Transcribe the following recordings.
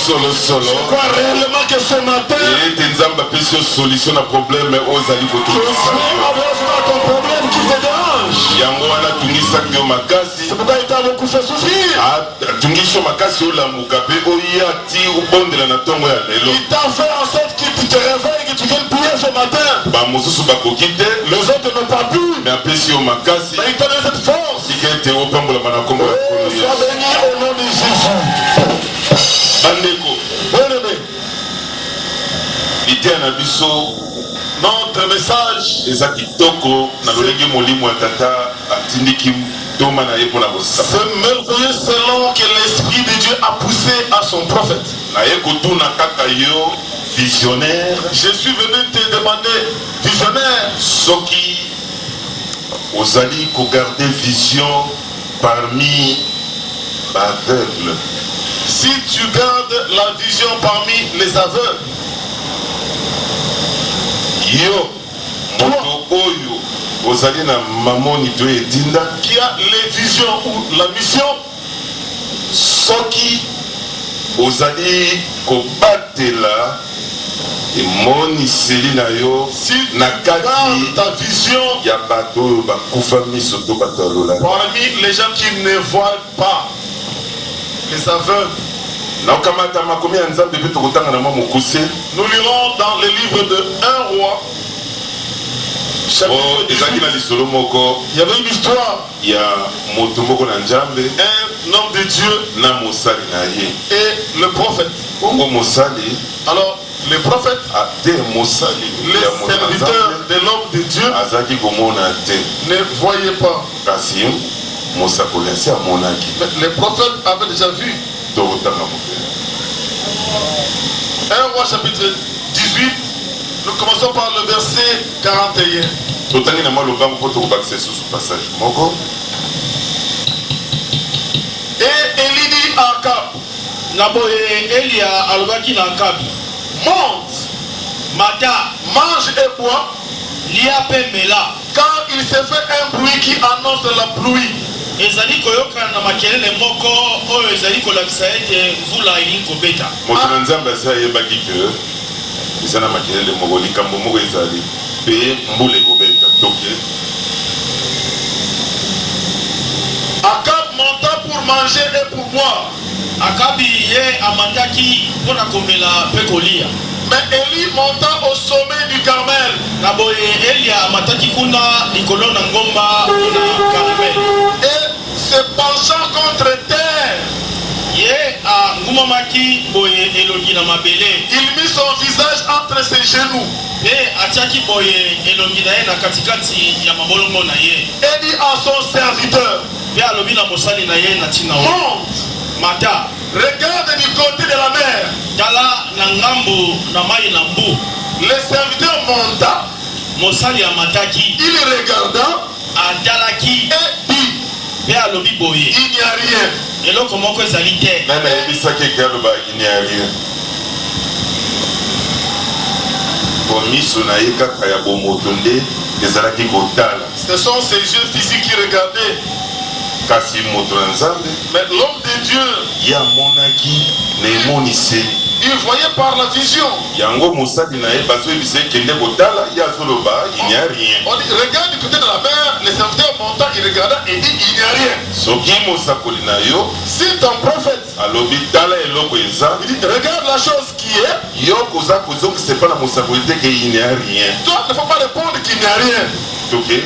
solo solo. Je crois réellement que ce matin, Et Tenzamba peut sur solution à problème aux alibos. je suis avec ton problème qui te dérange. Yango wana tungisa kyo makasi. C'est pourquoi il t'a beaucoup fait souffrir. Tungisho makasi ola mukabe oya ti ubondela na tongo ya lelo. Il t'a fait en sorte que tu te réveilles, que tu viennes prier ce matin. Ba mosusu bakokite. Les autres n'ont pas pu. Mais apesi yo makasi. Mais il t'a donné cette force. Sikete opambola bana kombo ya kolo Sois Yesu. béni au nom de Jésus. Bandeko. Bien-aimé, L'idée na biso notre message, eza kitoko na lolenge molimo ya tata atindiki toma na ye mpona kosala. c'est merveilleux selon que l'Esprit de Dieu a poussé à son prophète. Na ye kotuna kaka yo visionnaire. Je suis venu te demander, visionnaire, Soki ozali kogarde vision parmi baaveugle. si tu gardes la vision parmi les aveugles, Yo moto oyo ozali na mamoni to edinda qui a les visions ou la mission, soki ozali kobatela emoniseli na yo si tu na gardes kati ta vision ya bato oyo bakufa miso to bato ya lola. parmi les gens qui ne voient pas, les aveugles. naokamata makomi ya nzambe mpe tokotanga na mwa mokuse Nous lirons dans le livre de 1 roi, chapitre ezalaki 18. na lisolo moko Il y avait une histoire, ya moto moko na nzambe un homme de Dieu na mosali na ye. et le prophète. bongo mosali Alors, le prophète, ate mosali les ya moto na serviteurs nzambe de l'homme de Dieu azalaki komona te, ne voyaient pas. kasi mosakoli asi amonaki. Mais le prophète avait déjà vu. tokotanga mope 1 roi chapitre 18, nous commençons par le verset 41. totangi na mwa lobango mpo tokobakisa lisusu passage moko. Et Élie dit à Akab, Naboye Elia alobaki na Akabi, monte, mata mange et bois, lia pe mela, car il s'est fait un bruit qui annonce la pluie. ezali koyokana na makelele moko oyo ezali kolakisa ete mvula elingi kobeta. moto na nzambe asi ayebaki ke eza na makelele moko likambo moko ezali mpe mbula ekobeta toke. Akab monta pour manger et pour boire. Akabi ye amataki mpona komela mpe kolia. Mais Élie monta au sommet du Carmel. Naboye Elia amataki kuna likolo na ngomba na Karmel. Et se penchant contre terre, Ye angumamaki boye elongi na mabele. il mit son visage entre ses genoux Pe atiaki boye elongi na ye na katikati ya mabolongo na ye. et dit à son serviteur, Pe alobi na mosali na ye na ntina oyo. monte, Mata regarde du côté de la mer. tala na ngambo na mai na mbu. Le serviteur monta, Mosali amataki il regarda atalaki et dit, pe alobi boye il n'y a rien. eloko moko ezali te. nani ayebisaki eke aloba ini ya rien po miso na ye kaka ya bomoto nde ezalaki kotala, Ce sont ses yeux physiques qui regardaient. kasi moto na nzambe Mais l'homme de Dieu, ye amonaki na emoniseli. il voyait par la vision. yango mosali na ye bazoyebisa ekende kotala ye azoloba il n'y a rien. On dit, regarde du côté de la mer, le serviteur monta, il regarda et dit, il n'y a rien. soki mosakoli na yo Si ton prophète, alobi tala eloko eza, il dit, regarde la chose qui est, yo koza kozongisa epa na mosakoli te ke il n'y a rien. toi ne faut pas répondre qu'il n'y a rien. toke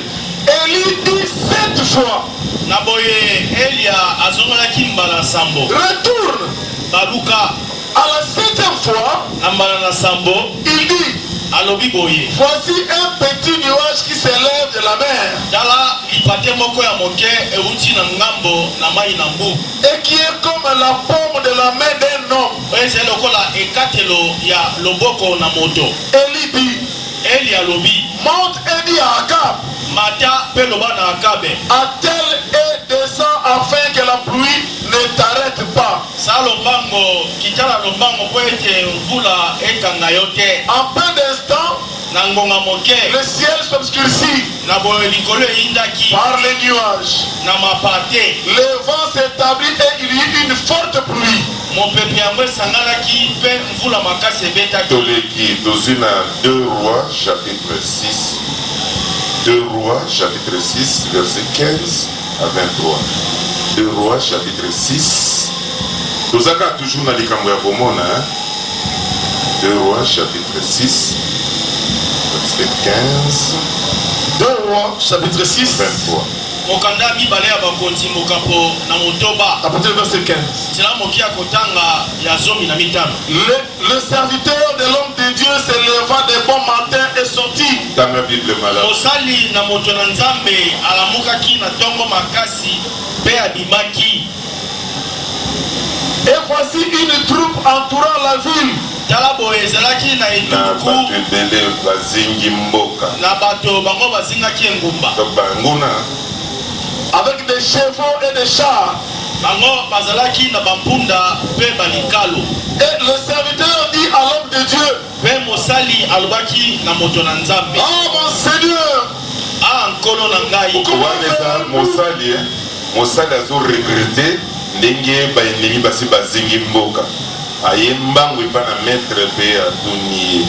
Élie dit 7 fois, Naboye Elia azongelaki mbala sambo. retourne. Baluka À la 7e fois, na mbala na sambo il dit, alobi boye voici un petit nuage qui s'élève de la mer tala lipate moko ya moke euti na ngambo na mai na mbu. et qui est comme la paume de la main d'un homme. Oyo ezali lokola ekatelo ya loboko na moto. Élie dit, Eli alobi monte et dit à Akab, mata pe loba na Akabe attelle et descend afin que la pluie ne t'arrête pas. sa lombango kitala lombango po ete mvula ekanga yo te. En peu d'instants, Na ngonga moke le ciel s'obscurcit na boye likolo eyindaki par les nuages. na mapate. Le vent s'établit et il y eut une forte pluie. mon peuple yango esanganaki mpe mvula makasi ebetaki. Toleki tozina 2 Rois chapitre 6. 2 Rois chapitre 6 verset 15 à 23. 2 Rois chapitre 6. Tozaka toujours na likambo ya komona. 2 Rois chapitre 6 verset 15. 2 Rois chapitre 6 23. Mokanda mibale ya bakonzi mokapo na motoba. à partir du verset 15. Tila moki ya kotanga ya zomi na mitano. Le serviteur de l'homme de Dieu se leva de bon matin et sortit. Dans la Bible malade. Mosali na moto na nzambe alamukaki na tongo makasi pe abimaki. Et voici une troupe entourant la ville. Tala boye ezalaki na Na etuku batu ebele bazingi mboka. na bato bango bazingaki engumba. Donc banguna Avec des chevaux et des chars. Bango bazalaki na bampunda pe balikalo. Et le serviteur dit à l'homme de Dieu: Pe mosali alobaki na moto na nzambe. Oh mon Seigneur, Ah nkolo na ngai. wana mosali mosali azo regrete ndenge baendemi basi bazingi mboka aye mbango epa na maître pe atuni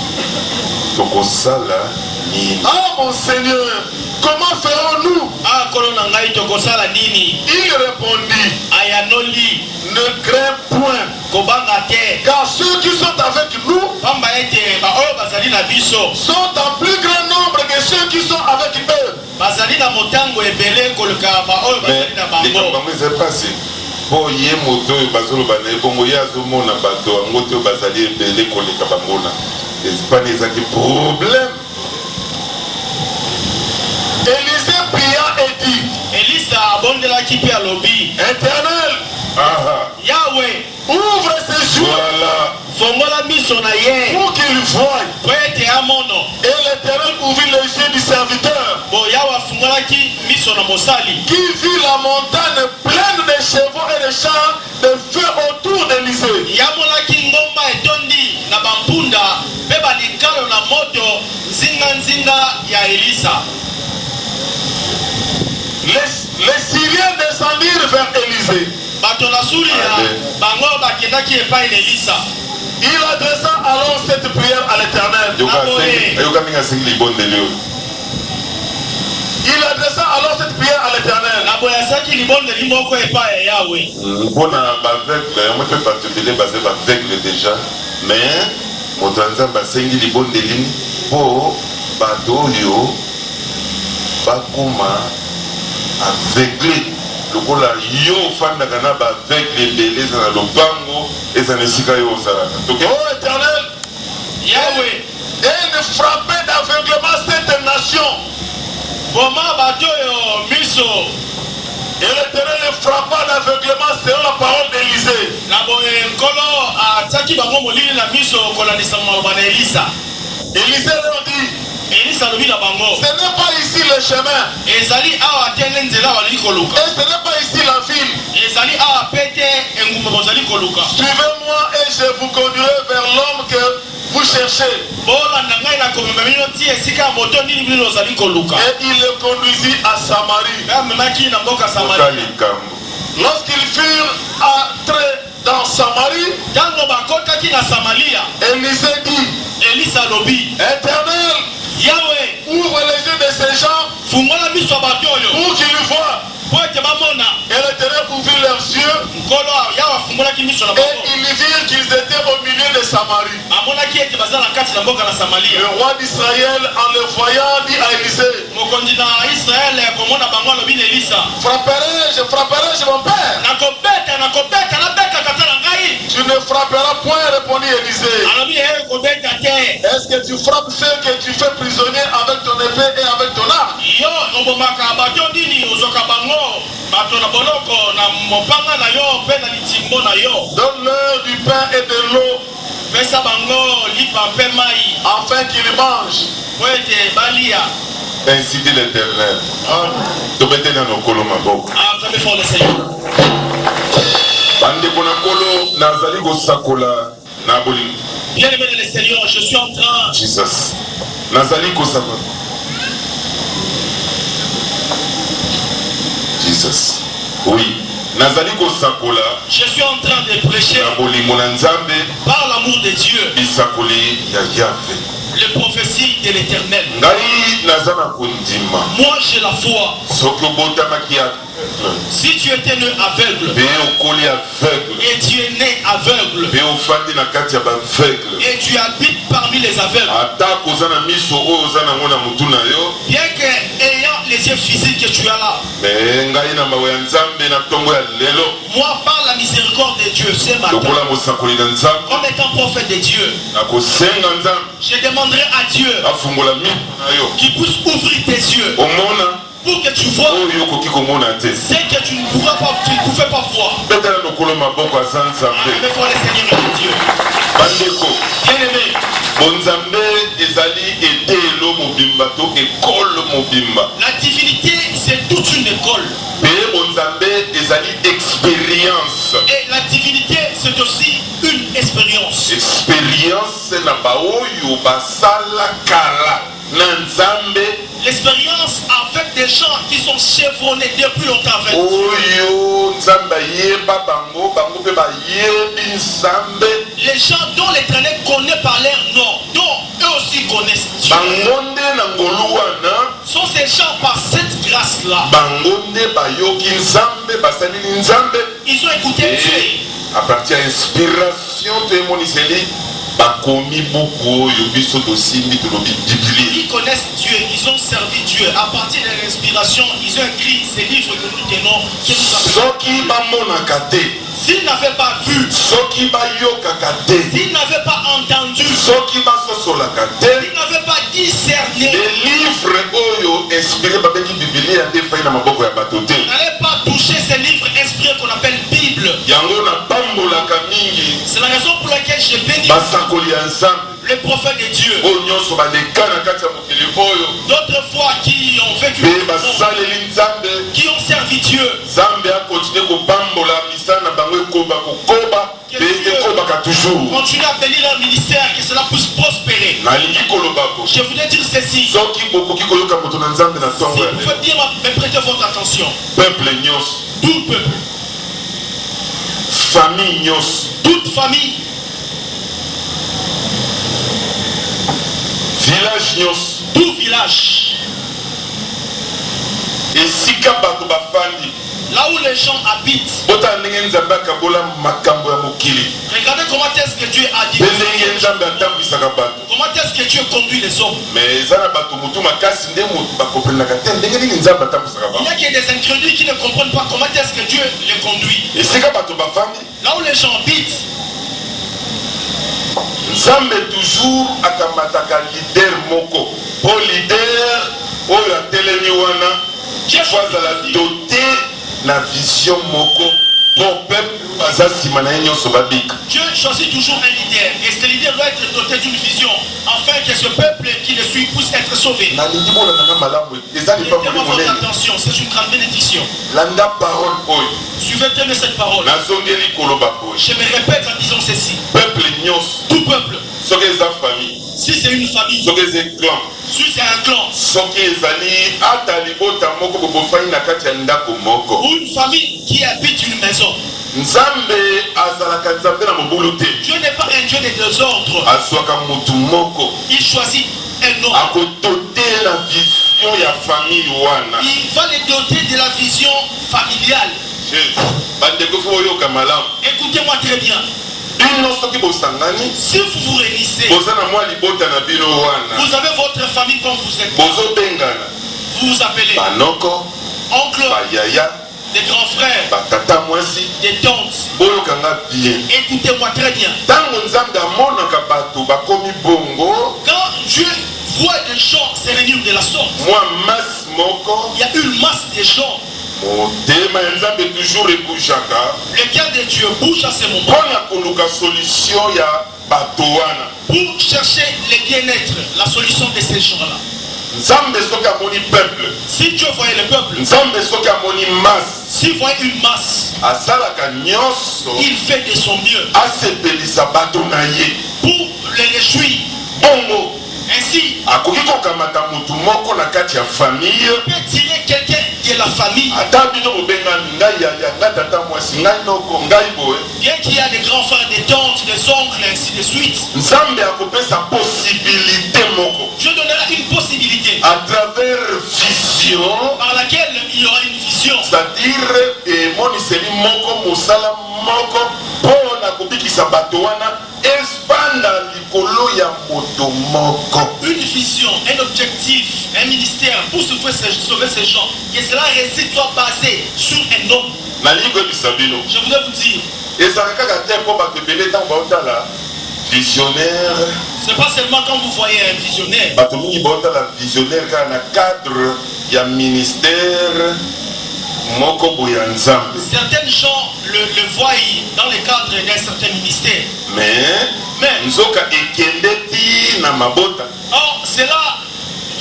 tokosala nini. ah mon Seigneur, comment ferons-nous? Ah nkolo na ngai tokosala nini? Il répondit: Ayanoli ne crains point, kobanga te. car ceux qui sont avec nous Pamba ete ba oyo bazali na biso sont en plus grand nombre que ceux qui sont avec eux. bazali na motango ebele koleka ba oyo bazali na Mais likambo bango. bango eza pasi mpo ye moto oyo bazoloba na ye bongo ye azomona bato yango te oyo bazali ebele koleka bangona espane ezaki problème. Élisée pria et dit: Elisa abondelaki mpe alobi, Éternel, Aha, Yahweh, ouvre ses yeux voilà. fongola miso na ye pour qu'il voie. po ete amono. Et l'Éternel ouvrit les yeux du serviteur, Bo Yawe afungolaki miso na mosali qui vit la montagne pleine de chevaux et de chars, de feu autour d'Élysée. yamonaki ngomba etondi na bampunda mpe balikalo na moto nzinga ya Elisa. Les Syriens descendirent vers Élysée. Bato na Suria Amen. bango bakendaki epai na Elisa. Il adressa alors cette prière à l'Éternel. ayoka ndenge asengi libondeli oyo. Il adressa alors cette prière à l'Éternel. Na boye asaki libondeli moko epai ya Yawe. mpona baveugle yango mpe bato ebele baza baveugle déjà mais moto ya nzambe asengi libondeli mpo bato oyo bakoma aveugle lokola yo ofandaka na baveugle ebele eza na lopango eza na esika yo ozalaka. Oh Éternel, Yawe, et ne frappez d'aveuglement cette nation. boma bato oyo miso. Et l'Éternel les frappa d'aveuglement selon la parole d'Élysée. Na boye nkolo ataki bango molili na miso kolandisa maloba na Elisa. Élysée leur dit: Elisa alobi na bango, ce n'est pas ici le chemin, ezali awa te nde nzela balingi et koluka. ce n'est pas ici la ville. Ezali awa pe te engumba bozali koluka. Suivez-moi et je vous conduirai vers l'homme que vous cherchez. Bolanda ngai na komema bino ti esika ya moto nini bino ozali koluka. Et il le conduisit à Samarie. Pe amemaki na mboka Oka Samaria. likambo Lorsqu'ils furent entrés dans Samarie, Ntango bakotaki na Samaria, Élysée dit: Elisa alobi, Éternel, Yawe, ouvre les yeux de ces gens fungola miso ya bato oyo pour qu'ils voient. po ete bamona. Et l'Éternel ouvrit leurs yeux, Nkolo Yawe afungolaki miso na et bango. ils virent qu'ils étaient au milieu de Samarie. Amonaki ete baza na kati na mboka na Le Samaria. roi d'Israël, en le voyant, dit à Élysée: Mokonzi na Israele komona bango alobi na Elisa, frapperai-je mon père? nakobeta nabeta tata na ngai. Tu ne frapperas point, répondit Élysée. Alobi kobeta te. Est-ce que tu frappes ceux que tu fais prisonniers avec ton épée et avec ton arc? Yo obomaka bato nini ozoka bango bato na boloko na mopanga na yo mpe na litimbo na yo. Donne-leur du pain et de l'eau, Pesa bango lipa mpe mai afin qu'ils mangent. po ete balia. ainsi dit l'Éternel. Tobete na nokolo maboko. Acclamez fort le Seigneur. bandeko na nkolo nazali kosakola na bolingo. Bien-aimé dans le Seigneur, je suis en train Jesus nazali kosakola. Jesus oui nazali kosakola Je suis en train de prêcher na bolimo na Nzambe par l'amour de Dieu bisakoli ya Yahvé. les prophéties de l'Éternel. Ngai naza na kondima Moi j'ai la foi. soki obotamaki aveugle Si tu étais né aveugle mpe okoli aveugle et tu es né aveugle mpe ofandi na kati ya baveugle et tu habites parmi les aveugles, ata koza na miso oyo oza nango na mutu na yo bien que ayant les yeux physiques que tu as là, me ngai na mawa ya Nzambe na ntongo ya lelo moi par la miséricorde de Dieu ce matin, lokola mosakoli na Nzambe comme étant prophète de Dieu, nakosenga Nzambe je demanderai à Dieu afungola miso na yo qu'il puisse ouvrir tes yeux omona pour que tu vois oyo okoki komona te ce que tu ne pourras pas, tu ne pouvais pas voir. betala lokolo maboko aza Nzambe. Mais pour le Seigneur et Dieu. Bandeko Bien-aimé, bonzambe ezali etelo mobimba to ekole mobimba la divinité c'est toute une école. mpe bonzambe ezali expérience Et la divinité c'est aussi une expérience. expérience na baoyo basala kala na Nzambe L'expérience avec des gens qui sont chevronnés depuis longtemps avec Dieu. oyo Nzambe ayeba bango bango mpe bayebi Nzambe Les gens dont l'Éternel connaît par leur nom, dont eux aussi connaissent Dieu, bango nde na ngolu wana sont ces gens par cette grâce-là. bango nde bayoki Nzambe basaleli Nzambe Ils ont écouté Dieu. à partir ya inspiration to emoniseli bakomi buku oyo biso tosimbi tolobi Biblie. Ils connaissent Dieu, ils ont servi Dieu. À partir de l'inspiration, ils ont écrit ces livres que nous tenons, que nous appelons. soki bamonaka te S'ils n'avaient pas vu, soki bayokaka te s'ils n'avaient pas entendu, soki basosolaka te s'ils n'avaient pas discerné, elivre oyo inspiré babengi Biblie ya nde fai na maboko ya bato te n'allaient pas toucher ces livres inspirés qu'on appelle Bible. yango napambolaka mingi C'est la raison pour laquelle j'ai béni basakoli ya Nzambe les prophètes de Dieu. oyo nyonso baleka na kati ya mokili oyo D'autres fois qui ont vécu, mpe basaleli Nzambe qui ont servi Dieu. Nzambe akontinue kobambola misala na bango ekoba kokoba mpe ekobaka toujours. Continuez à bénir leur ministère, que cela puisse prospérer. nalingi kolobako Je voudrais dire ceci. Si soki bokoki koyoka moto na Nzambe na ntongo ya vous lelo pouvez bien me prêter votre attention. peuple nyonso Tout peuple, famille nyonso toute famille, village nyonso tout village, esika bato bafandi là où les gens habitent. botala ndenge Nzambe akabola makambo ya mokili Regardez comment est-ce que Dieu a dit. mpe ndenge Nzambe atambwisaka bato Comment est-ce que Dieu conduit les hommes. mais eza na bato motu makasi nde moto bakomprenaka te ndenge nini Nzambe atambwisaka Il y bango a qui des incrédules qui ne comprennent pas comment est-ce que Dieu les conduit. esika bato bafandi Là où les gens habitent, Nzambe toujours akamataka leader moko po leader oyo atelemi wana fo azala doté na vision moko po peuple baza nsima na ye nyonso babika Dieu choisit toujours un leader. Et ce leader doit être doté d'une vision, afin que ce peuple qui le suit puisse être sauvé. nalingi bolandanga malamu eza lipamu Mettez-moi votre monene attention, c'est une grande bénédiction. landa parole oyo Suivez bien cette parole. nazongeli koloba oyo Je me répète en disant ceci. peuple nyonso Tout peuple, soki eza famille si c'est une famille, soki eza clan si c'est un clan, soki ezali ata libota moko bobofani na kati ya ndako moko ou une famille qui habite une maison, Nzambe azalaka Nzambe na mobulu te Dieu n'est pas un Dieu de désordre. azwaka motu moko Il choisit un homme. akodote na vision ya famille wana Il va les doter de la vision familiale. bandeko fo oyoka malamu Écoutez-moi très bien. bino soki bosangani Si vous vous réunissez, boza na mwa libota na bino wana vous avez votre famille comme vous êtes. bozobengana Vous vous appelez banoko oncle, bayaya des grands frères, batata mwasi des tantes. boyokanga bien Écoutez-moi très bien. ntango Nzambe amonaka bato bakomi bongo Quand Dieu voit des gens se réunir de la sorte, mwa masse moko il y a une masse de gens. motema ya Nzambe toujours ebujaka Le cœur de Dieu bouge à ce moment mpona koluka solution ya bato wana pour chercher le bien-être, la solution de ces gens-là. Nzambe soki amoni peuple Si Dieu voyait le peuple, Nzambe soki amoni masse s'il voyait une masse, asalaka nyonso il fait de son mieux asepelisa bato na ye pour les réjouir. bongo Ainsi ici. akoki kokamata mutu moko na kati ya famille Peut tirer quelqu'un de la famille. ata bino bobengami ngai yaya ngai tata mwasi ngai noko ngai boye Bien qu'il y a des grands frères, des tantes, des oncles, ainsi de suite. nzambe akopesa possibilité moko Dieu donnera une possibilité à travers vision, par laquelle il y aura une vision. c'est-à-dire moniseli moko mosala moko mpona kobikisa bato wana espanda likolo ya moto moko. Une vision, un objectif, un ministère pour sauver ces gens. Que cela récite soit basé sur un homme. nalingi koyebisa bino Je voudrais vous dire, ezalaka kaka te mpo bato ebele ntango baotala visionnaire c'est pas seulement quand vous voyez un visionnaire. bato mingi baotala visionnaire kaka na cadre ya ministère moko boye ya nzambe. Certains gens le voient dans le cadre d'un certain ministère. mais nzoka ekende ti na mabota Or, cela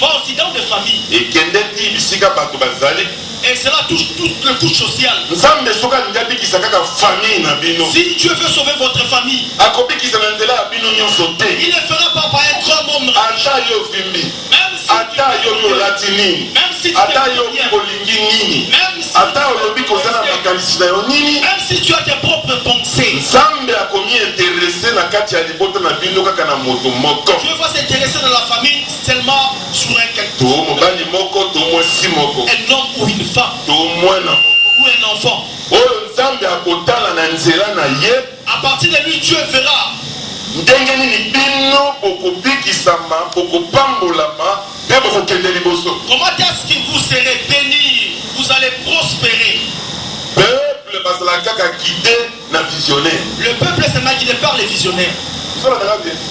va aussi dans des familles. ekende ti bisika bato bazali Et cela touche toutes les couches sociales. nzambe soki alingi abikisa kaka famille na bino Si Dieu veut sauver votre famille, akobikisa na nzela ya bino nyonso te il ne fera pas par un grand nombre. ata yo vimbi Même si tu ata yo olati nini même si tu ata es yo bien, olingi nini même si ata olobi koza na makanisi na yo nini même si tu as tes propres pensées, nzambe akomi interese na kati ya libota na bino kaka na moto moko Dieu va s'intéresser dans la famille seulement sur un to quelqu'un, mobali moko to mwasi moko un homme ou une femme to mwana ou un enfant. oyo nzambe akotala na nzela na ye À partir de lui, Dieu verra ndenge nini bino bokobikisama bokopambolama mpe bokokende liboso. comment est-ce que vous serez bénis, vous allez prospérer. Peuple bazalaka kaka guidé na visionnaire. Le peuple est seulement guidé par les visionnaires.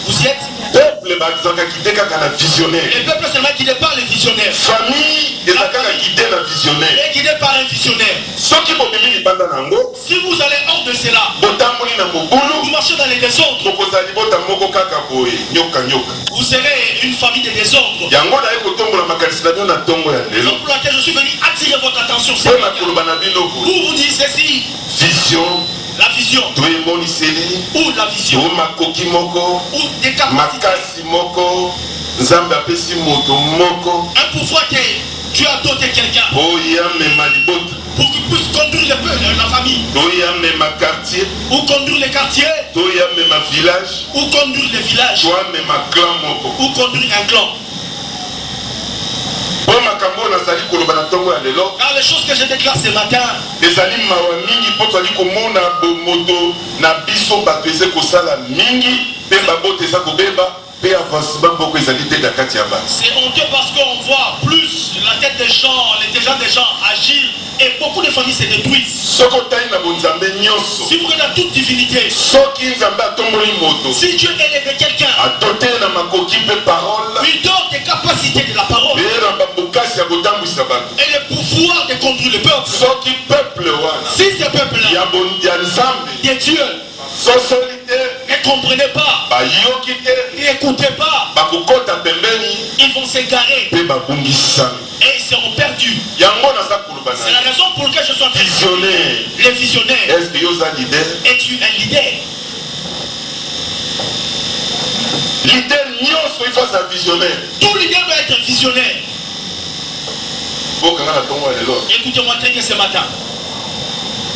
Vous y êtes? Peuple bazalaka guidé kaka na visionnaire. Le peuple est seulement guidé par les visionnaires. Famille ezalaka kaka guidé na Il visionnaire. est guidé par un visionnaire. Soki bobimi libanda nango Si vous allez hors de cela, botamboli na vous mobulu marchez dans les désordres, bokozala libota moko kaka boye nyoka nyoka. vous serez une famille de désordres. Yango naye kotombola makanisi na bino na ntongo ya C'est lelo pour laquelle je suis venu attirer votre attention. mpo na koloba na bino boye Pour vous dire ceci, vision la vision, to emoniseli ou la vision, to makoki moko ou des capacités, makasi moko nzambe apesi moto moko un pouvoir que Dieu a doté quelqu'un oyo amema libota pour qu'il puisse conduire le peuple, la famille, toyo amema quartier ou conduire les quartiers, toyo amema village ou conduire les villages, to amema clan moko ou conduire un clan. po makambo oyo nazali koloba na ntongo ya lelo Car les choses que je déclare ce matin, ezali mawa mingi mpo tozali komona bomoto na biso bato eza kosala mingi mpe baboto eza kobeba mpe avancement moko ezali te na kati ya bato. c'est honteux parce qu'on voit plus la tête des gens, les gens agir et beaucoup de familles se détruisent. soki otali na bonzambe nyonso Si vous regardez toute divinité, soki nzambe atomboli moto si Dieu élève quelqu'un, adote na makoki mpe parole lui donne des capacités de la parole mpe na bambokasi ya kotambwisa bato et le pouvoir de conduire le peuple. soki peuple wana Si ce peuple-là, ya nzambe des dieux, sosoli te ne comprenez pas, bayoki te n'écoutez pas, bakokota pembeni ils vont s'égarer mpe babungisami et ils seront perdus. yango naza koloba C'est na la raison pour laquelle je suis en train de dire, visionnaire les visionnaires, est-ce que yo oza leader es-tu un leader? leader nyonso ifo aza visionnaire Tout leader doit être visionnaire. bokanga na ntongo ya lelo Écoutez-moi très bien ce matin.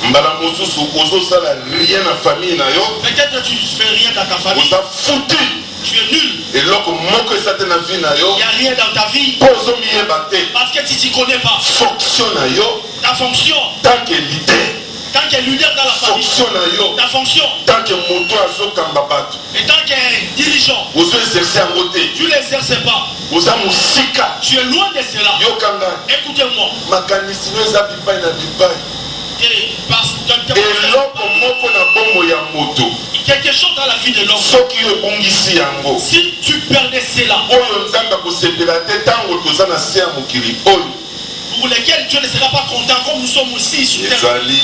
mbala mosusu ozosala rien na famille na yo Peut-être tu ne fais rien dans ta famille, oza futi tu es nul, eloko moko eza te na vie na yo il n'y a rien dans ta vie mpo ozomiyeba te parce que tu ne t'y connais pas. fonction na yo Ta fonction, tant que leader tant que leader dans la famille, fonction na yo ta fonction, tant que moto azokamba bato et tant que dirigeant, ozoexerce yango te tu ne l'exerces pas. oza mosika Tu es loin de cela. yokanga Écoutez-moi. makanisi no eza bipai na bipai Et parce que eloko moko na bomoi ya moto quelque chose dans la vie de l'homme, soki yo ebongisi yango si tu perdais cela, oyo nzambe akosepela te ntango toza na se ya mokili oyo pour lesquels Dieu ne sera pas content comme nous sommes aussi sur terre. ezali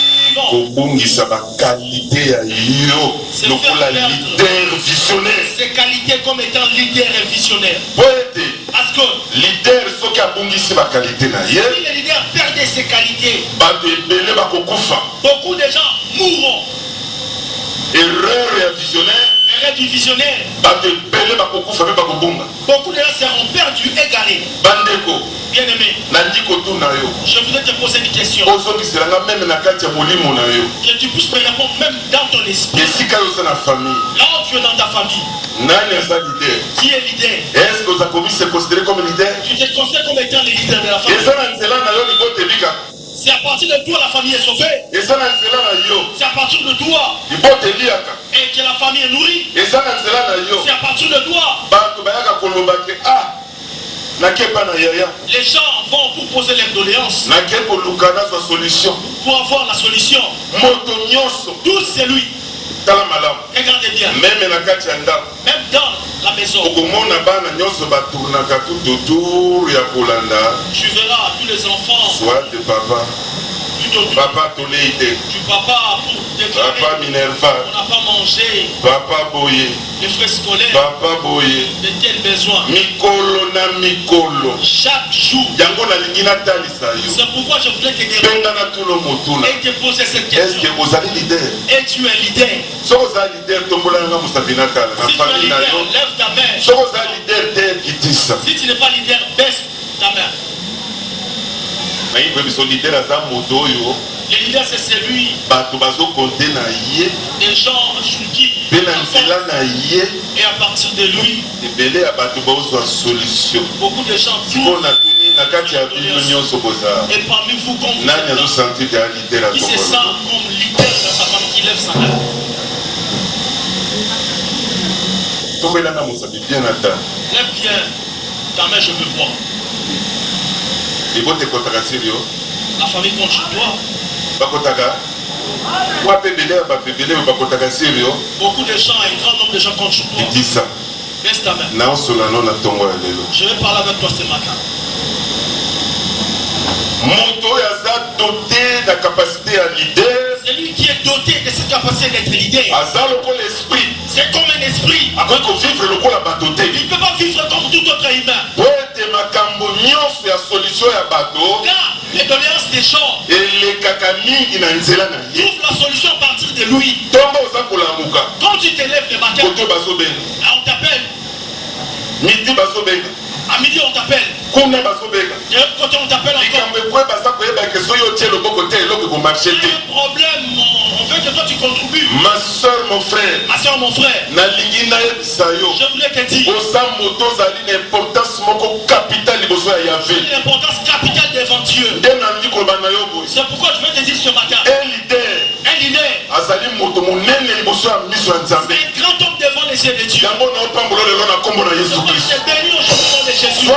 kobongisa bakalite ya yo lokola leader visionnaire Ses qualités comme étant leader et visionnaire. po ete Parce que leader soki abongisi bakalite na ye si le leader perdait ses qualités, bato ebele bakokufa beaucoup de gens mourront. erreur ya visionnaire serait divisionnaire. Beaucoup de gens seront perdus, égarés. Bien-aimé, je voudrais te poser une question. Que tu puisses me répondre même dans ton esprit. Là où tu es dans ta famille. Qui est leader? Est-ce que vous avez se considérer comme leader? Tu te considères comme étant le leader de la famille. C'est à partir de toi la famille est sauvée. C'est à partir de toi. Et que la famille est nourrie. C'est à partir de toi. Les gens vont pour poser leurs doléances. Pour avoir la solution. Tout c'est lui. Regardez bien. Même dans la maison. Tu verras tous les enfants. Soit de papa. Papa Toleide. Du papa pour déclarer. Papa Minerva. On n'a pas mangé. Papa Boye. Les frais scolaires. Papa Boye. De tels besoins. Mikolo na mikolo. Chaque jour. Yango na lingina talisa yo. C'est pourquoi je voulais te dire. Et te poser cette question. Est-ce que vous êtes leader? Et tu es leader. Si vous êtes leader, tombola nga musabina kala. Si tu es leader, lève ta main. Si vous êtes leader, t'es kitisa. Si tu n'es pas leader, baisse ta main. Le leader c'est celui. Des gens sur qui. Et à partir de lui. Beaucoup de gens trouvent. Et parmi vous, qui se sent comme leader dans sa famille, qui lève sa main. Lève bien ta main, je veux voir. La famille compte sur toi. Beaucoup de gens, un grand nombre de gens comptent sur toi. Baisse ta main. Je vais parler avec toi ce matin. C'est lui qui est doté de cette capacité d'être leader. C'est comme un esprit. Il ne peut pas vivre comme tout autre humain. Car les doléances des gens trouvent la solution à partir de lui. Quand tu te lèves le matin, on t'appelle. À midi on t'appelle. De l'autre côté on t'appelle encore. Il y a un problème, on veut que toi tu contribues. Ma soeur, mon frère. Ma soeur, mon frère. Je voulais te dire. L'importance capitale devant Dieu. C'est pourquoi je vais te dire ce matin. Un leader. C'est un grand homme devant les yeux de Dieu. C'est béni au nom de Jésus.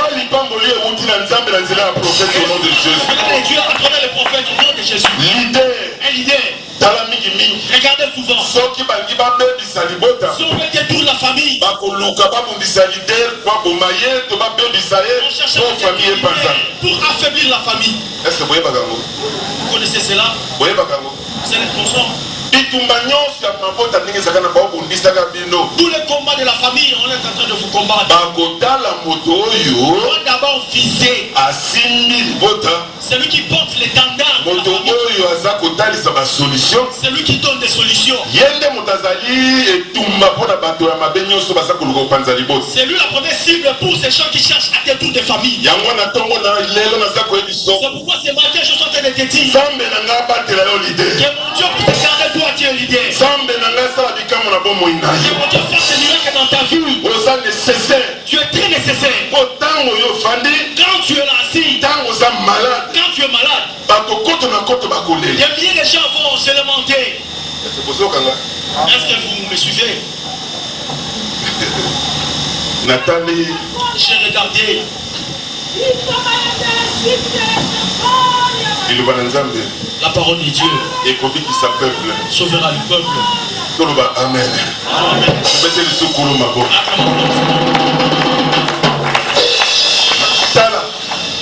Dieu a donné le prophète au nom de Jésus. Un leader. Regardez souvent. Si on veut détruire la famille, on cherche pour affaiblir la famille. Vous connaissez cela? C'est le consort. Tous les combats de la famille, on est en train de vous combattre. On doit d'abord viser celui qui porte l'étendard. C'est lui qui donne des solutions. C'est lui la première cible pour ces gens qui cherchent à détruire des familles. C'est pourquoi ce matin je suis en train de te dire que mon Dieu pour te garder toi tu es leader. Que mon Dieu fasse des miracles dans ta vie. Tu es très nécessaire. Quand tu es là assis, quand tu es malade, des milliers de gens vont se lamenter. Est-ce que vous me suivez? Nathalie, j'ai regardé. La parole de Dieu sauvera le peuple. Amen. Amen.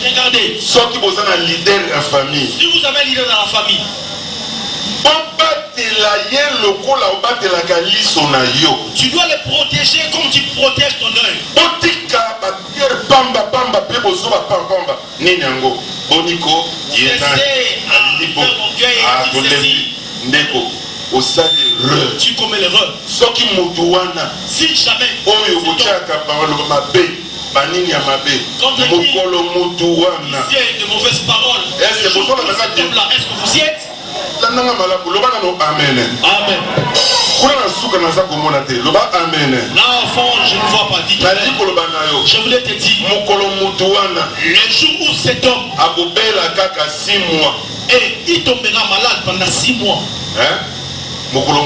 Regardez. Si vous avez un leader dans la famille, tu dois le protéger comme tu protèges ton œil. tu commets l'erreur. Si jamais quand de mauvaises paroles, est-ce que vous y êtes? Amen. Là au fond, je ne vois pas. Je voulais te dire, le jour où cet homme et il tombera malade pendant 6 mois. Le jour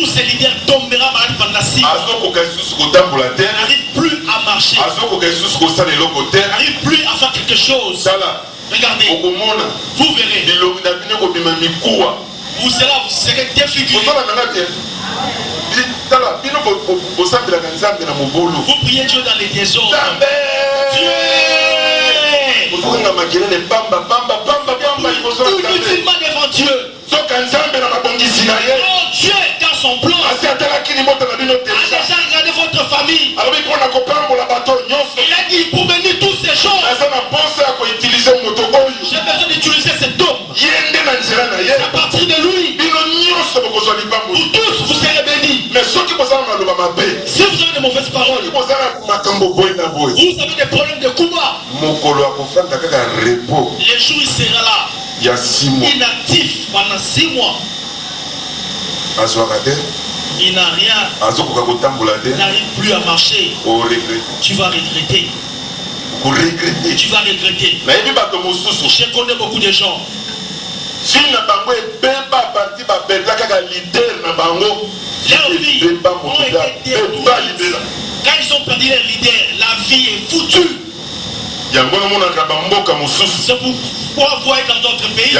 où ce leader tombera malade pendant 6 mois, n'arrive plus à marcher, n'arrive plus à faire quelque chose. Regardez, vous verrez, vous serez défiguré. Vous priez Dieu dans les désordres. Dieu! Inutilement devant Dieu. Oh, Dieu dans son plan a déjà regardé votre famille. Il a dit pour bénir toutes ces choses, j'ai besoin d'utiliser cet homme. À partir de lui, vous tous vous serez bénis. Si vous avez de mauvaises paroles, vous avez des problèmes de combat, les jours il sera là, inactif pendant 6 mois. Il n'a rien, il n'arrive plus à marcher. Tu vas regretter. Tu vas regretter. Je connais beaucoup de gens. Leur vie ont été détruites. Quand ils ont perdu leur leader, la vie est foutue. C'est pourquoi vous voyez dans d'autres pays,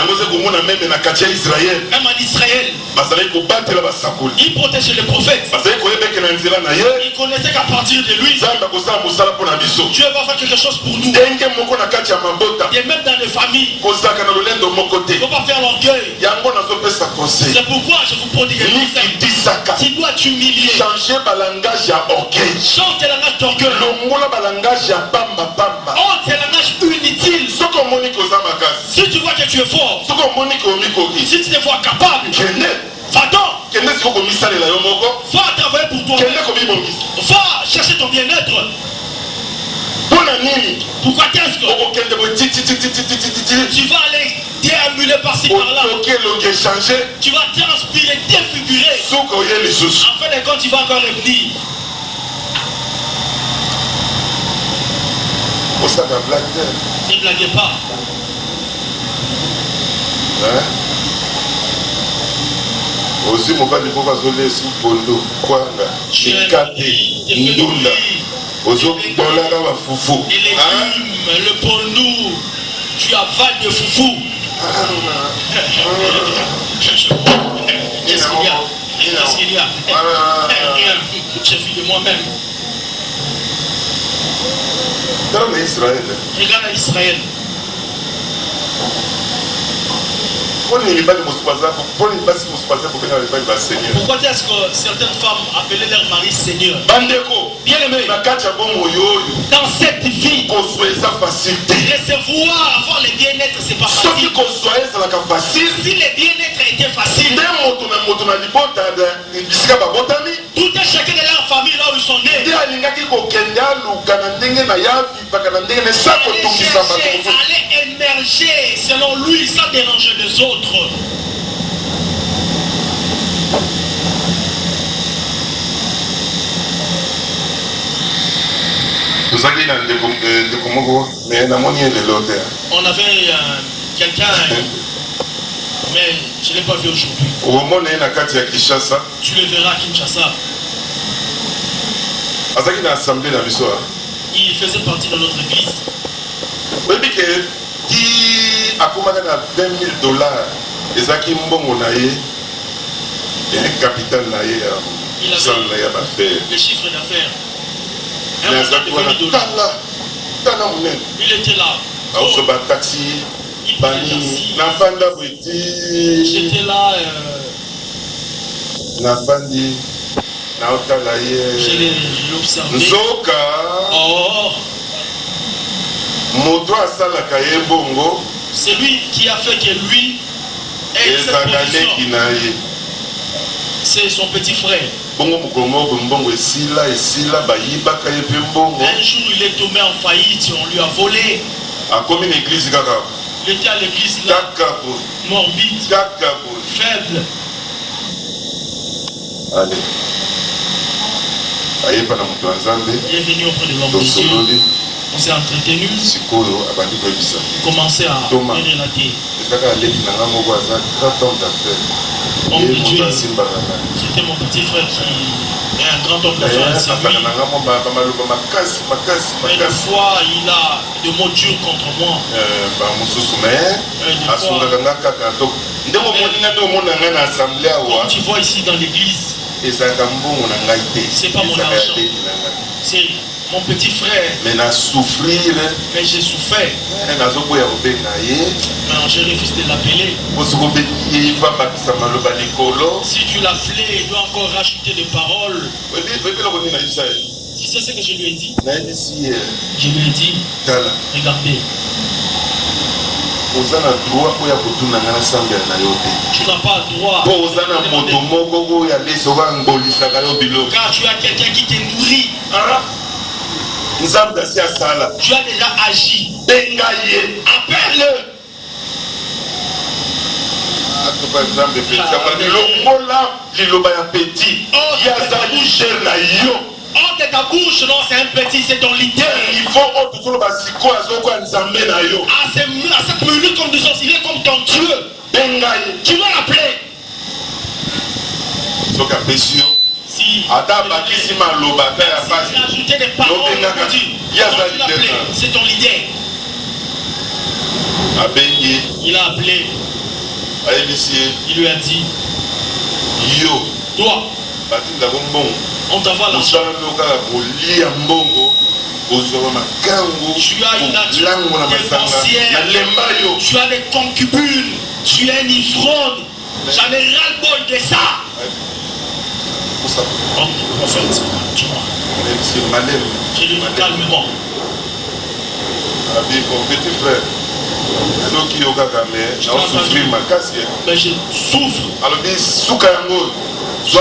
même en Israël, ils protégeaient les prophètes. Ils connaissaient qu'à partir de lui, Dieu va faire quelque chose pour nous. Et même dans les familles, il ne faut pas faire l'orgueil. C'est pourquoi je vous prodigue des conseils. Tu dois t'humilier. Change le langage d'orgueil. C'est un langage inutile. Si tu vois que tu es fort, si tu te vois capable, va-t'en. Va travailler pour toi. Va chercher ton bien-être. Pourquoi qu'est-ce que tu vas aller déambuler par-ci par-là? Tu vas transpirer, défigurer. En fin de compte, tu vas encore revenir. Ne blaguez pas. Aussi mon père ne peut pas zoler sous Pondo, Kwanga, Chikate, Ndula, Ozo Bolala wa Foufou. Et les légumes, le Pondo, tu avales de Foufou. Qu'est-ce qu'il y a? Qu'est-ce qu'il y a? Rien, j'ai vu de moi-même. Regarde Israël. Regarde Israël. Pourquoi est-ce que certaines femmes appelaient leur mari Seigneur? Bien aimé, dans cette vie, recevoir, avoir le bien-être, c'est pas facile. Si le bien-être était facile, tout un chacun de leur famille là où ils sont nés, allait émerger selon lui sans déranger les autres. On avait quelqu'un, mais je ne l'ai pas vu aujourd'hui. Tu le verras à Kinshasa. Il faisait partie de notre église. $20,000 capital il avait les chiffres d'affaires. Il était là. Taxi, j'étais là. Je l'ai observé. Oh. C'est lui qui a fait que lui Et cette position, c'est son petit frère. Un jour, il est tombé en faillite, on lui a volé. Il était à l'église là, morbide, faible. Allez. Il est venu auprès de l'homme de Dieu. On s'est entretenu. Il commençait à venir la terre. Homme de Dieu, c'était mon petit frère qui est un grand homme d'affaires. Mais des fois, il a des mots durs contre moi. Comme tu vois ici dans l'église, c'est pas mon argent. C'est mon petit frère. Mais j'ai souffert. Mais j'ai refusé de l'appeler. Si tu l'appelais, il doit encore rajouter des paroles. Tu sais ce que je lui ai dit? Je lui ai dit, regardez. Tu n'as pas le droit. Car tu as quelqu'un qui te nourrit. Tu as déjà agi. Appelle-le. Hors de ta bouche, non, c'est un petit, c'est ton leader. À cette minute, comme nous il est comme ton Dieu. Tu dois l'appeler. Si il a ajouté des paroles, c'est ton leader. Il a appelé. Il lui a dit, toi, on t'envoie l'argent. Tu as une nature dépensière. Tu as des concubines. Tu es une ivrogne. J'en ai ras-le-bol de ça. En fait, tu vois. Je lui dis calmement. Mon petit frère. Mais je souffre. Alors, je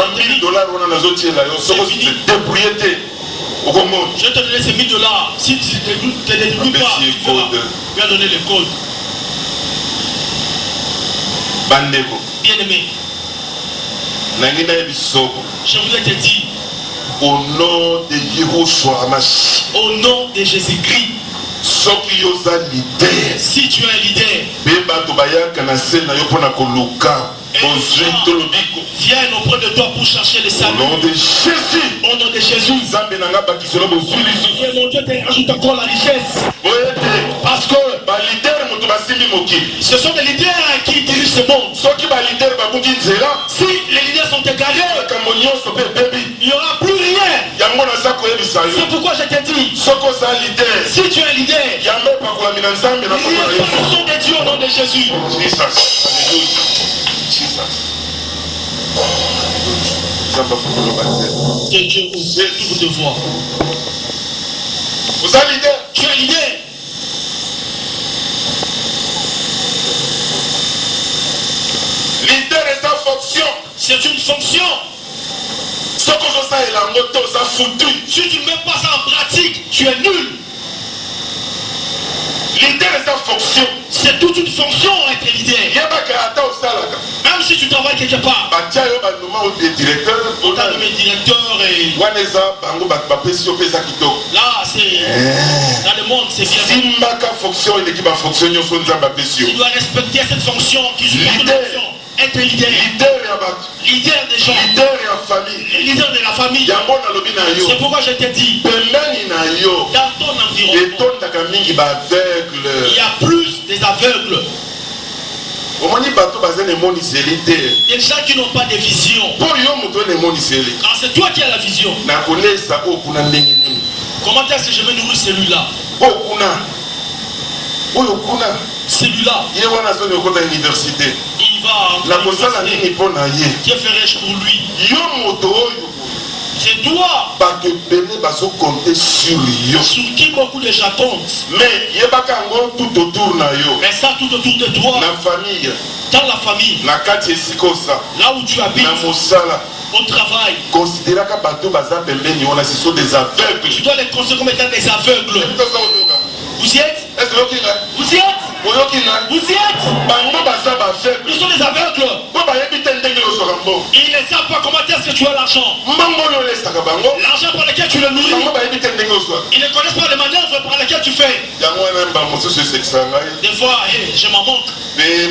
vais te donner ces 1000 $. Si tu ne te débrouilles pas, tu vas donner les codes. Bien-aimé, je voulais te dire, au nom de Yahushua, au nom de Jésus-Christ, si tu es un leader, viens auprès de toi pour chercher le salut. Au nom de Jésus. Au nom de Jésus. Et mon Dieu ajoute encore la richesse. Parce que ce sont des leaders qui dirigent ce monde. Si les leaders sont égarés, il n'y aura plus rien. C'est pourquoi je te dis, si tu es un leader, il y a le son de Dieu au nom de Jésus. Que Dieu ouvre toutes voix. Vous êtes leader. Tu es leader. Leader est sa fonction. C'est une fonction. Ce que je sais, la moto, ça foutu. Si tu ne mets pas ça en pratique, tu es nul. Leader est sa fonction. C'est toute une fonction être leader. Même si tu travailles quelque part. On t'a nommé directeur et... Là, c'est... Dans le monde, c'est bien. Tu dois respecter cette fonction qui est une fonction. Être leader. Leader des gens. Leader de la famille. C'est pourquoi je t'ai dit. Dans ton environnement, il y a plus des aveugles. Des gens qui n'ont pas de vision. Car c'est toi qui as la vision. Comment est-ce que je vais nourrir celui-là? Celui-là, il va à l'université. Que ferais-je pour lui? C'est toi. Parce que Béné va se compter sur yo. Sur qui beaucoup de gens comptent. Mais il y a pas tout autour na yo. Mais ça tout autour de toi. La famille. Dans la famille. Na kati esikosa. Là où tu habites. Na mosala. Au travail. Considérez que bateau baza pembeni on a ce sont des aveugles. Tu dois les considérer comme étant des aveugles. Vous y êtes? Est-ce que vous y êtes? Vous y êtes? Vous y êtes? Ils sont des aveugles. Ils ne savent pas comment est-ce que tu as l'argent. L'argent par lequel tu le nourris. Ils ne connaissent pas les manœuvres par lesquelles tu fais. Des fois, je m'en manque. Et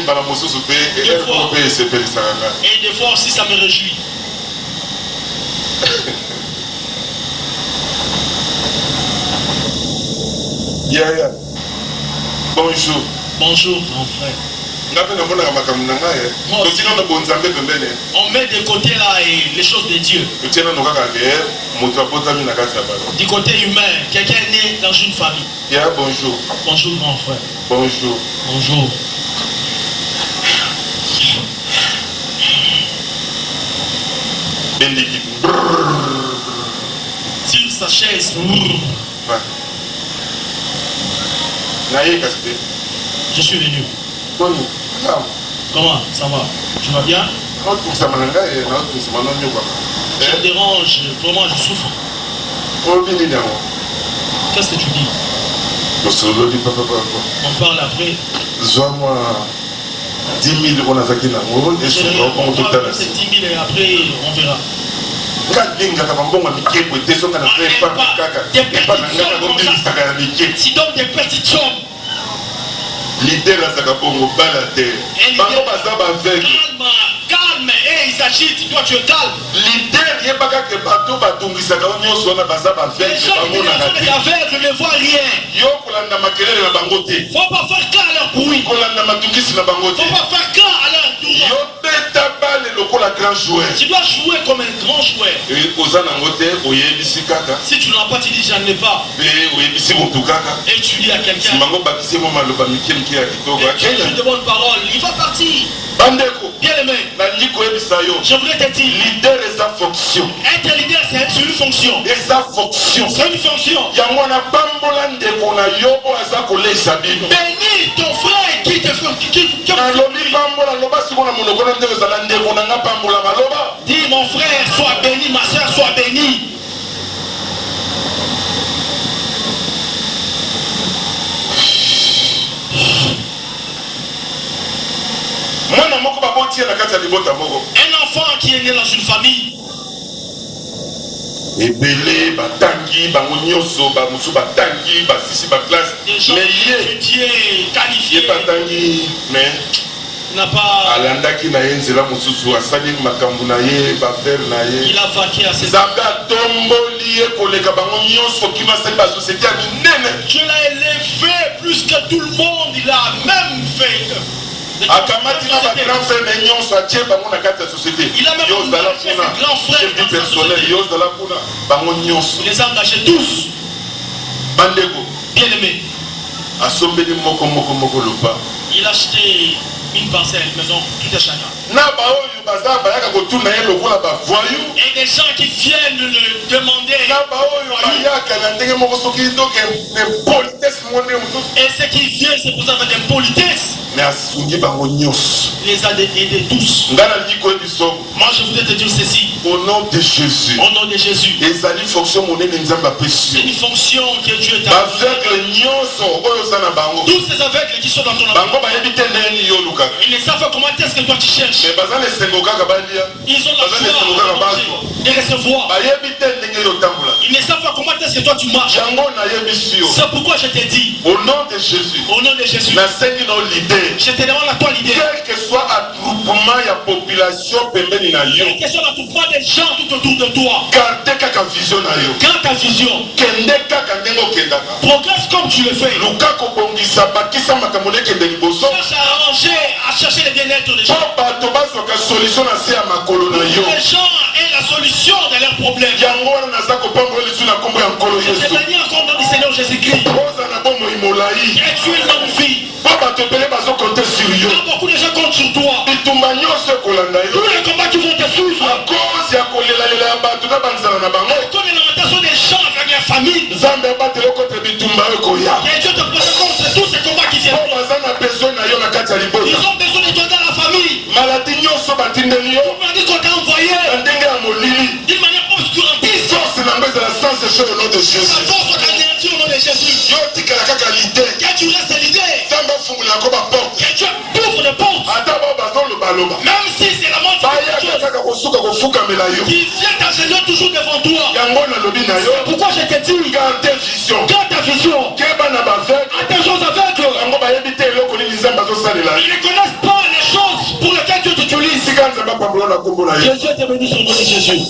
des fois aussi, ça me réjouit. Bonjour. Bonjour, mon frère. On met de côté là et les choses de Dieu. Du côté humain, quelqu'un est né dans une famille. Bonjour. Bonjour, mon frère. Bonjour. Bonjour. Sur sa chaise. Je suis venu. Comment ça va? Tu vas bien? Je me dérange, vraiment je souffre. Qu'est-ce que tu dis? On parle après. 10 000 euros c'est 10 000 et après on verra. Si donc des petites sommes. Leader à Sakabongo balade. Calme, et il s'agite, toi tu es calme. Leader, il n'y a pas que bateau, bateau, il s'agit de les gens aveugles ne voient rien. Il ne faut pas faire cas à leur bruit. Il ne faut pas faire cas à leur droit. Tu dois jouer comme un grand joueur. Si tu n'as pas, tu dis j'en ai pas. Et tu dis à quelqu'un. Et tu de bonnes paroles, il va partir. Bien aimé, je voulais te dire, leader est sa fonction. Être leader, c'est une fonction. Et sa fonction. C'est une fonction. Bénis ton frère qui te fait. Dis mon frère, sois béni, ma soeur, sois bénie. Un enfant qui est né dans une famille. Ebele, batangi, bangonyoso, bamusu batangi, basisi baklasse. Des gens étudiés, qualifiés. Batangi, mais n'a pas. Alandaki na yenzela mususu asali makambu na ye, bafer na ye. Il a vaqué à ses. Zaba tomboli e koleka bangonyoso qui m'a fait la société à minene. Dieu l'a élevé plus que tout le monde, il a même fait. Akamati na ba grand frère na nyonso atie bango na kati ya société. Il a même engagé ses grands frères dans sa société. Yozala kuna bango nyonso. Il les a engagés tous. Bandeko. Bien aimé. Asombeli moko moko moko lopa. Il a acheté une parcelle, maison, tout est chacun. Et des gens qui viennent le demander. Et ceux qui viennent, c'est pour ça que des politesses. Il les a aidés tous. Moi je voudrais te dire ceci. Au nom de Jésus. Au nom de Jésus. C'est une fonction que Dieu t'a donnée. Tous ces aveugles qui sont dans ton environnement. Ils ne savent pas comment est-ce que toi tu cherches. Ils ont la foi de recevoir. Ils ne savent pas comment est-ce que toi tu marches. C'est pourquoi je t'ai dit. Au nom de Jésus. Au nom de Jésus. Je te demande à toi l'idée. Quel que soit l'attroupement de la population, quel que soit l'attroupement des gens tout autour de toi. Garde ta vision. Garde ta vision. Progresse comme tu le fais. Cherche à arranger, à chercher le bien-être des gens. Les gens aient la solution de leurs problèmes. Je te bénis encore dans le Seigneur Jésus-Christ. Et tu es longue vie. Beaucoup de gens comptent sur toi. Tous les combats qui vont te suivre. l'alimentation des gens avec la famille. Que Dieu te protège contre tous ces combats qui viennent. Ils ont besoin de toi dans la famille. On m'a dit qu'on t'a envoyé d'une manière obscurantiste. La force soit anéantie au nom de Jésus. Que tu restes l'idée. Que Dieu t'ouvre des portes. Même si c'est la mort qui vient t'enchaîner toujours devant toi. C'est pourquoi je te dis, garde ta vision. À tes choses aveugles. Ils ne connaissent pas les choses pour lesquelles Dieu t'utilise. Que Dieu te bénisse au nom de Jésus.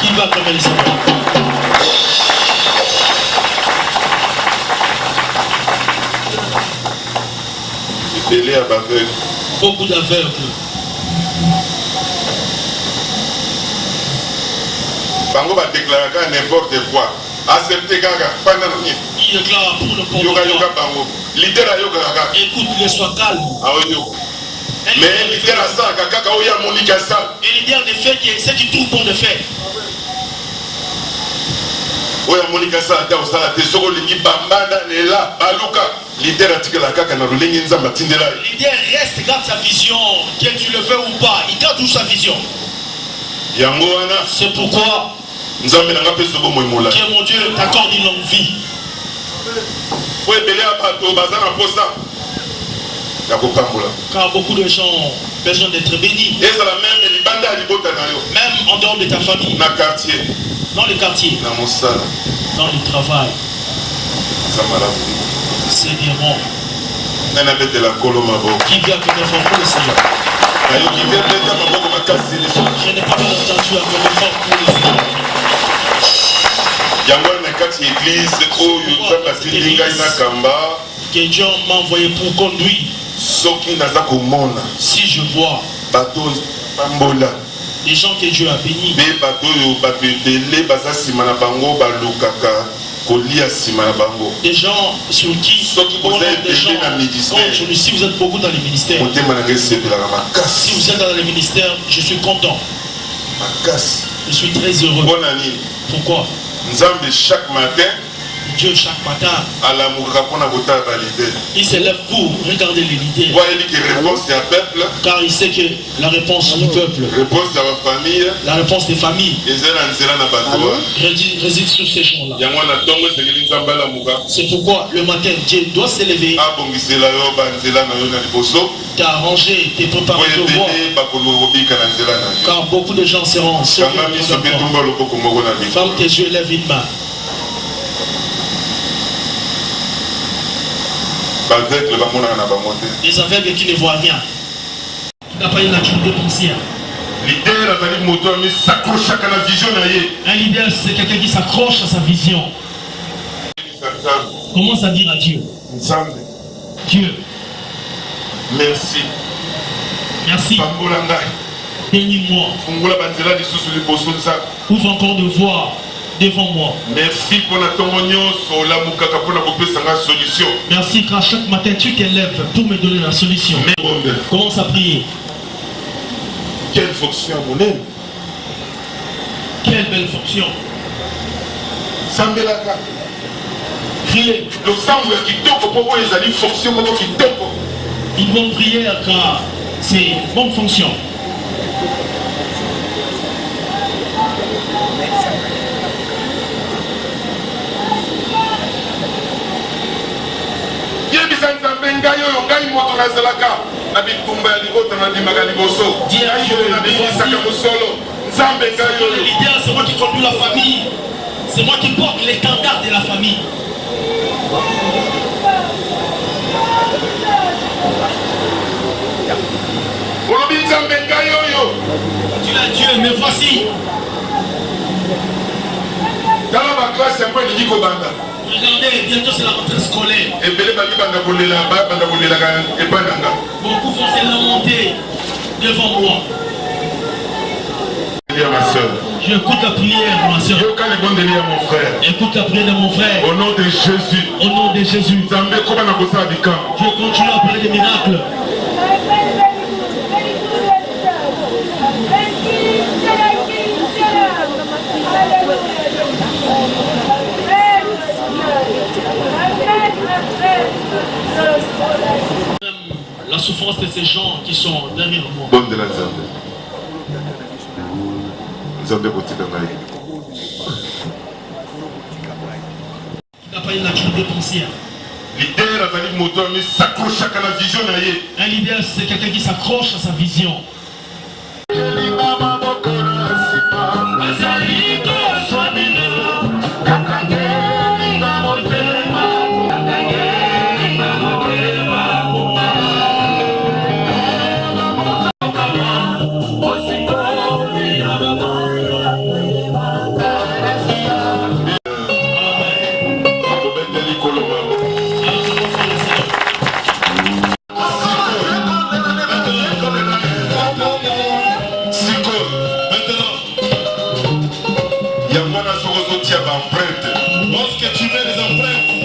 Qui va comme les Seigneur? Beaucoup d'aveugles. Bango va déclarer n'importe quoi. Acceptez gaga. Il déclare pour le pont. Écoute-le, sois calme. Mais leader a ça, kaka oya Monica ça. Et leader de fait qui c'est qui trouve bon de fait. Oya Monica ça ta osala te soko lingi bambanda nela baluka. Leader a tika la kaka na lulingi nzamba tindela. Leader reste garde sa vision, que tu le veux ou pas, il garde toujours sa vision. Yango wana. C'est pourquoi Nzambe na ngape sobo moimola. Que mon Dieu t'accorde une longue vie. Ouais belé a bato bazana posa. Car beaucoup de gens ont besoin d'être bénis. Même en dehors de ta famille. Dans le quartier. Dans le travail. C'est des ronds. Qui vient que nous faisons pour le Seigneur. Je n'ai pas bien entendu à mon effort pour le Seigneur. Que Dieu m'a envoyé pour conduire. Si je vois les gens que Dieu a bénis, des gens sur qui des gens, si vous êtes beaucoup dans les ministères, si vous êtes dans les ministères, je suis content, je suis très heureux. Pourquoi? Chaque matin, Dieu chaque matin, il se lève pour regarder les leaders. Car il sait que la réponse du peuple, la réponse des familles réside sur ces gens-là. C'est pourquoi le matin, Dieu doit s'élever, t'arranger, te préparer de voir. Car beaucoup de gens seront sauvés. Ferme tes yeux, lève une main. Les aveugles qui ne voient rien, qui n'a pas une activité foncière. Un leader, c'est quelqu'un qui s'accroche à sa vision. Commence à dire à Dieu. Dieu, merci. Merci. Bénis-moi. Ouvre encore de voir devant moi. Merci pour la solution. Merci car chaque matin tu t'élèves pour me donner la solution. Commence à prier. Quelle fonction mon aime. Quelle belle fonction. Sambelaka. Priez. Le sang qui toque pour vous les alliés fonction qui toque. Une bonne prière car c'est une bonne fonction. C'est moi qui conduis la famille. C'est moi qui porte l'étendard de la famille. Tu es Dieu, mais voici. Regardez, bientôt c'est la rentrée scolaire. Beaucoup vont se lamenter devant moi. Ma soeur. Je écoute la prière, ma soeur. Écoute la prière de mon frère. Au nom de Jésus. Au nom de Jésus. Dieu continue à parler des miracles. souffrance de ces gens qui sont derrière moi. Bonne de la Nzambe. Nzambe kotika ngai. Il n'a pas une activité foncière. Leader azali moto ami s'accroche à la vision na ye. Un leader, c'est quelqu'un qui s'accroche à sa vision. Lorsque tu mets les empreintes,